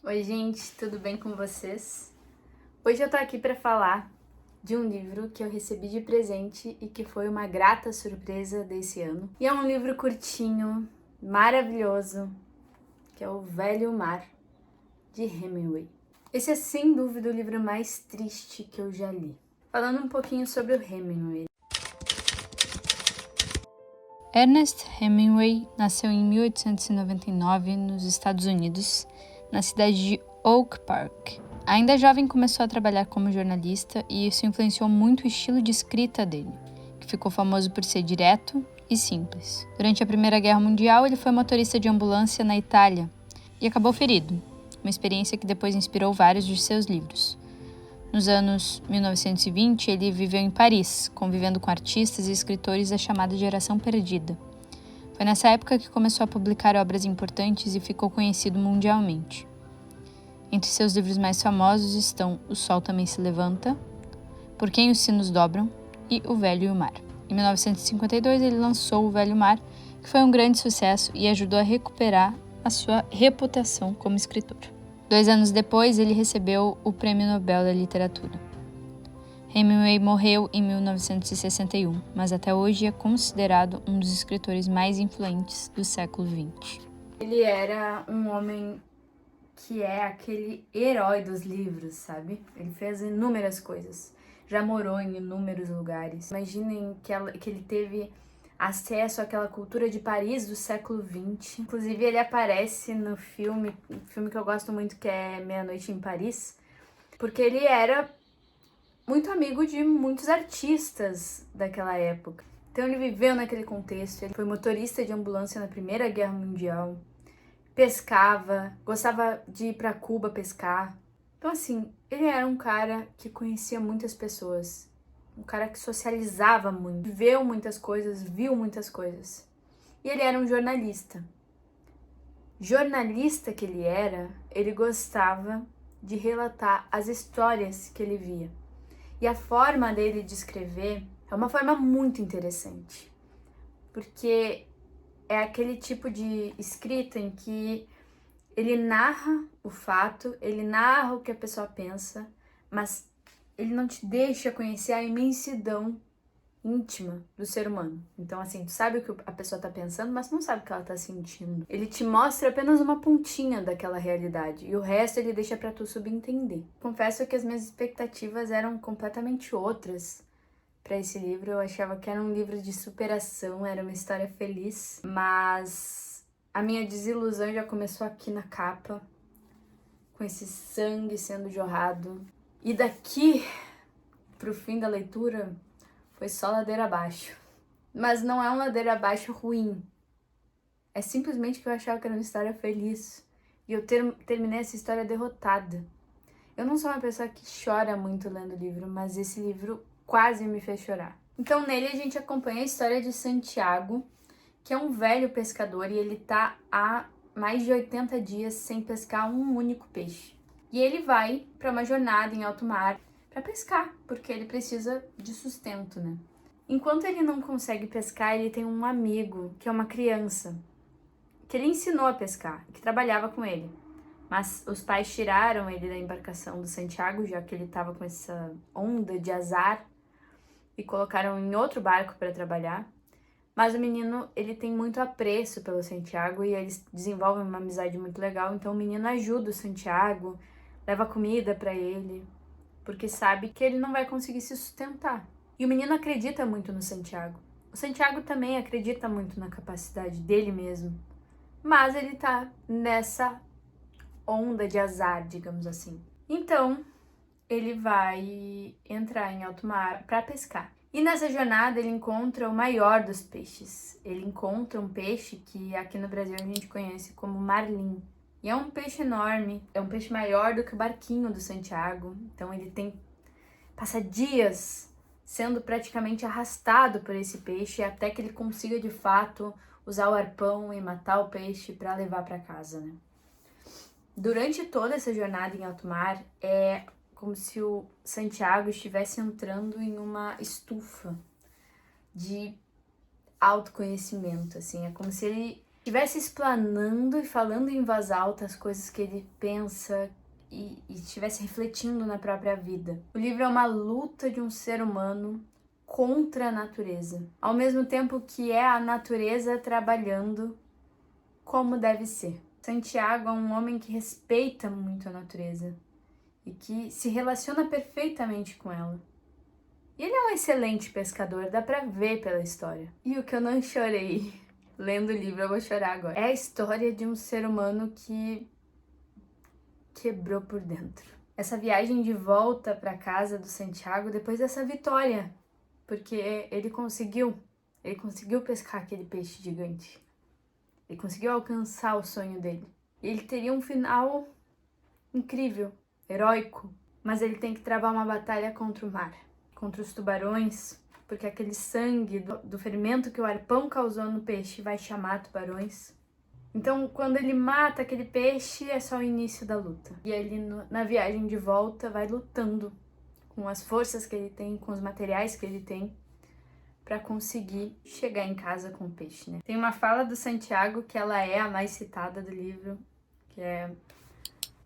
Oi, gente, tudo bem com vocês? Hoje eu tô aqui para falar de um livro que eu recebi de presente e que foi uma grata surpresa desse ano. E é um livro curtinho, maravilhoso, que é O Velho Mar, de Hemingway. Esse é sem dúvida o livro mais triste que eu já li. Falando um pouquinho sobre o Hemingway. Ernest Hemingway nasceu em 1899 nos Estados Unidos, na cidade de Oak Park. Ainda jovem, começou a trabalhar como jornalista e isso influenciou muito o estilo de escrita dele, que ficou famoso por ser direto e simples. Durante a Primeira Guerra Mundial, ele foi motorista de ambulância na Itália e acabou ferido, uma experiência que depois inspirou vários de seus livros. Nos anos 1920, ele viveu em Paris, convivendo com artistas e escritores da chamada Geração Perdida. Foi nessa época que começou a publicar obras importantes e ficou conhecido mundialmente. Entre seus livros mais famosos estão O Sol Também Se Levanta, Por Quem os Sinos Dobram e O Velho e o Mar. Em 1952, ele lançou O Velho Mar, que foi um grande sucesso e ajudou a recuperar a sua reputação como escritor. 2 anos depois, ele recebeu o Prêmio Nobel da Literatura. Hemingway morreu em 1961, mas até hoje é considerado um dos escritores mais influentes do século XX. Ele era um homem que é aquele herói dos livros, sabe? Ele fez inúmeras coisas, já morou em inúmeros lugares. Imaginem que ele teve acesso àquela cultura de Paris do século XX. Inclusive, ele aparece no filme, um filme que eu gosto muito, que é Meia-Noite em Paris, porque ele era muito amigo de muitos artistas daquela época. Então ele viveu naquele contexto, ele foi motorista de ambulância na Primeira Guerra Mundial, pescava, gostava de ir para Cuba pescar. Então assim, ele era um cara que conhecia muitas pessoas, um cara que socializava muito, viveu muitas coisas, viu muitas coisas. E ele era um jornalista. Jornalista que ele era, ele gostava de relatar as histórias que ele via. E a forma dele de escrever é uma forma muito interessante, porque é aquele tipo de escrita em que ele narra o fato, ele narra o que a pessoa pensa, mas ele não te deixa conhecer a imensidão íntima do ser humano. Então, assim, tu sabe o que a pessoa tá pensando, mas não sabe o que ela tá sentindo. Ele te mostra apenas uma pontinha daquela realidade e o resto ele deixa pra tu subentender. Confesso que as minhas expectativas eram completamente outras para esse livro. Eu achava que era um livro de superação, era uma história feliz, mas a minha desilusão já começou aqui na capa, com esse sangue sendo jorrado. E daqui pro fim da leitura foi só ladeira abaixo. Mas não é um ladeira abaixo ruim. É simplesmente que eu achava que era uma história feliz. E eu terminei essa história derrotada. Eu não sou uma pessoa que chora muito lendo livro, mas esse livro quase me fez chorar. Então nele a gente acompanha a história de Santiago, que é um velho pescador e ele tá há mais de 80 dias sem pescar um único peixe. E ele vai para uma jornada em alto mar para pescar, porque ele precisa de sustento, né? Enquanto ele não consegue pescar, ele tem um amigo, que é uma criança, que ele ensinou a pescar, que trabalhava com ele. Mas os pais tiraram ele da embarcação do Santiago, já que ele estava com essa onda de azar, e colocaram em outro barco para trabalhar. Mas o menino, ele tem muito apreço pelo Santiago e eles desenvolvem uma amizade muito legal. Então o menino ajuda o Santiago, leva comida para ele, porque sabe que ele não vai conseguir se sustentar. E o menino acredita muito no Santiago. O Santiago também acredita muito na capacidade dele mesmo. Mas ele tá nessa onda de azar, digamos assim. Então, ele vai entrar em alto mar para pescar. E nessa jornada ele encontra o maior dos peixes. Ele encontra um peixe que aqui no Brasil a gente conhece como marlim. E é um peixe enorme, é um peixe maior do que o barquinho do Santiago. Então ele passa dias sendo praticamente arrastado por esse peixe até que ele consiga de fato usar o arpão e matar o peixe para levar para casa, né? Durante toda essa jornada em alto mar, é como se o Santiago estivesse entrando em uma estufa de autoconhecimento, assim. É como se ele estivesse explanando e falando em voz alta as coisas que ele pensa e estivesse refletindo na própria vida. O livro é uma luta de um ser humano contra a natureza, ao mesmo tempo que é a natureza trabalhando como deve ser. Santiago é um homem que respeita muito a natureza e que se relaciona perfeitamente com ela. E ele é um excelente pescador, dá pra ver pela história. E o que eu não chorei lendo o livro, eu vou chorar agora, é a história de um ser humano que quebrou por dentro. Essa viagem de volta pra casa do Santiago depois dessa vitória, porque ele conseguiu pescar aquele peixe gigante. Ele conseguiu alcançar o sonho dele. E ele teria um final incrível, heróico, mas ele tem que travar uma batalha contra o mar, contra os tubarões, porque aquele sangue do ferimento que o arpão causou no peixe vai chamar tubarões. Então, quando ele mata aquele peixe, é só o início da luta. E ele, na viagem de volta, vai lutando com as forças que ele tem, com os materiais que ele tem, para conseguir chegar em casa com o peixe, né? Tem uma fala do Santiago que ela é a mais citada do livro, que é: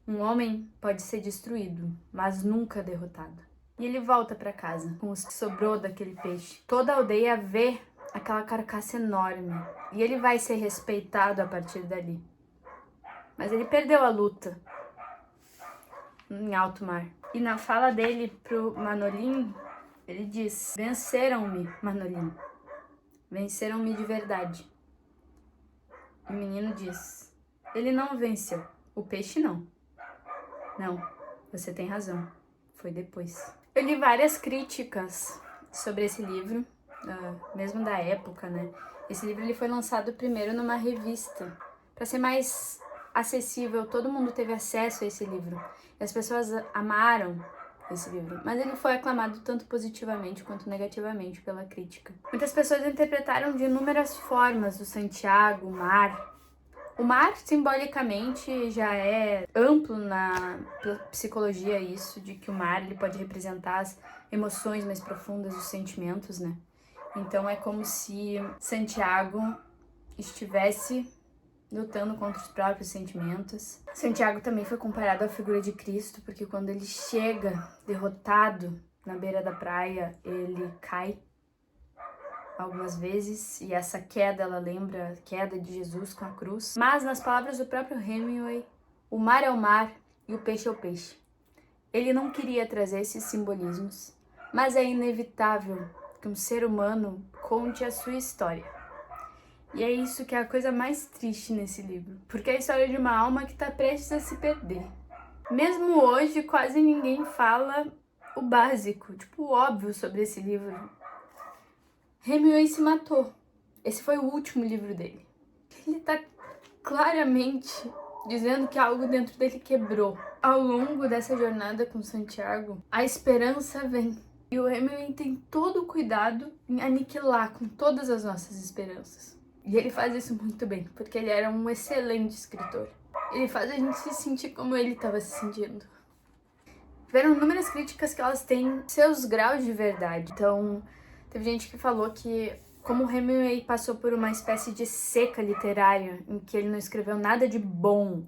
um homem pode ser destruído, mas nunca derrotado. E ele volta para casa com o que sobrou daquele peixe. Toda a aldeia vê aquela carcaça enorme e ele vai ser respeitado a partir dali. Mas ele perdeu a luta em alto mar. E na fala dele pro Manolin, ele diz: venceram-me, Manolin. Venceram-me de verdade. O menino diz: ele não venceu. O peixe não. Não, você tem razão. Foi depois. Eu li várias críticas sobre esse livro, mesmo da época, né? Esse livro ele foi lançado primeiro numa revista, para ser mais acessível. Todo mundo teve acesso a esse livro. E as pessoas amaram esse livro, mas ele foi aclamado tanto positivamente quanto negativamente pela crítica. Muitas pessoas interpretaram de inúmeras formas o Santiago, o mar. O mar, simbolicamente, já é amplo na psicologia isso, de que o mar ele pode representar as emoções mais profundas, os sentimentos, né? Então é como se Santiago estivesse lutando contra os próprios sentimentos. Santiago também foi comparado à figura de Cristo, porque quando ele chega derrotado na beira da praia, ele cai algumas vezes, e essa queda, ela lembra a queda de Jesus com a cruz. Mas, nas palavras do próprio Hemingway, o mar é o mar e o peixe é o peixe. Ele não queria trazer esses simbolismos, mas é inevitável que um ser humano conte a sua história. E é isso que é a coisa mais triste nesse livro, porque é a história de uma alma que está prestes a se perder. Mesmo hoje, quase ninguém fala o básico, tipo o óbvio sobre esse livro. Hemingway se matou. Esse foi o último livro dele. Ele tá claramente dizendo que algo dentro dele quebrou. Ao longo dessa jornada com Santiago, a esperança vem. E o Hemingway tem todo o cuidado em aniquilar com todas as nossas esperanças. E ele faz isso muito bem, porque ele era um excelente escritor. Ele faz a gente se sentir como ele estava se sentindo. Tiveram inúmeras críticas que elas têm seus graus de verdade. Então, teve gente que falou que, como o Hemingway passou por uma espécie de seca literária, em que ele não escreveu nada de bom,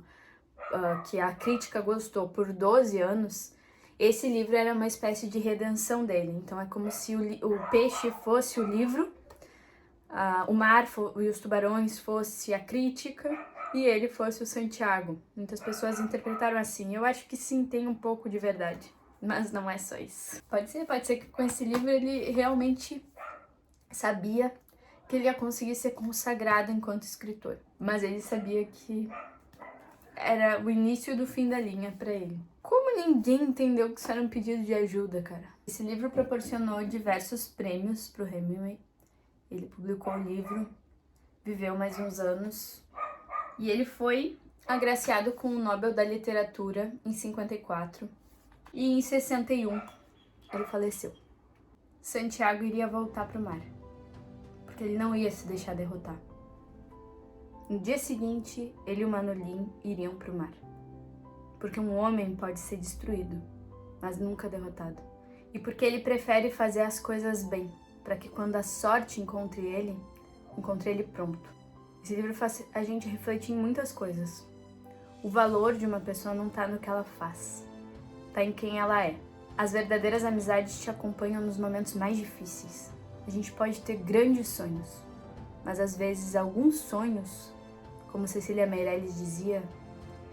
que a crítica gostou por 12 anos, esse livro era uma espécie de redenção dele. Então é como se o peixe fosse o livro, o mar e os tubarões fosse a crítica e ele fosse o Santiago. Muitas pessoas interpretaram assim. Eu acho que sim, tem um pouco de verdade. Mas não é só isso. Pode ser que com esse livro ele realmente sabia que ele ia conseguir ser consagrado enquanto escritor. Mas ele sabia que era o início do fim da linha pra ele. Como ninguém entendeu que isso era um pedido de ajuda, cara? Esse livro proporcionou diversos prêmios pro Hemingway. Ele publicou o livro, viveu mais uns anos e ele foi agraciado com o Nobel da Literatura em 54. E em 61, ele faleceu. Santiago iria voltar para o mar, porque ele não ia se deixar derrotar. No dia seguinte, ele e o Manolin iriam para o mar, porque um homem pode ser destruído, mas nunca derrotado. E porque ele prefere fazer as coisas bem, para que quando a sorte encontre ele pronto, Esse livro faz a gente refletir em muitas coisas. O valor de uma pessoa não tá no que ela faz, tá em quem ela é. As verdadeiras amizades te acompanham nos momentos mais difíceis. A gente pode ter grandes sonhos, mas às vezes alguns sonhos, como Cecília Meirelles dizia,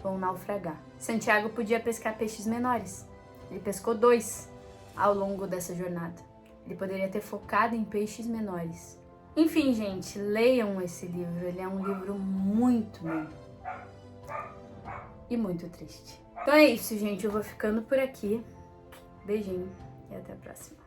vão naufragar. Santiago podia pescar peixes menores. Ele pescou 2 ao longo dessa jornada. Ele poderia ter focado em peixes menores. Enfim, gente, leiam esse livro. Ele é um livro muito bom e muito triste. Então é isso, gente. Eu vou ficando por aqui. Beijinho e até a próxima.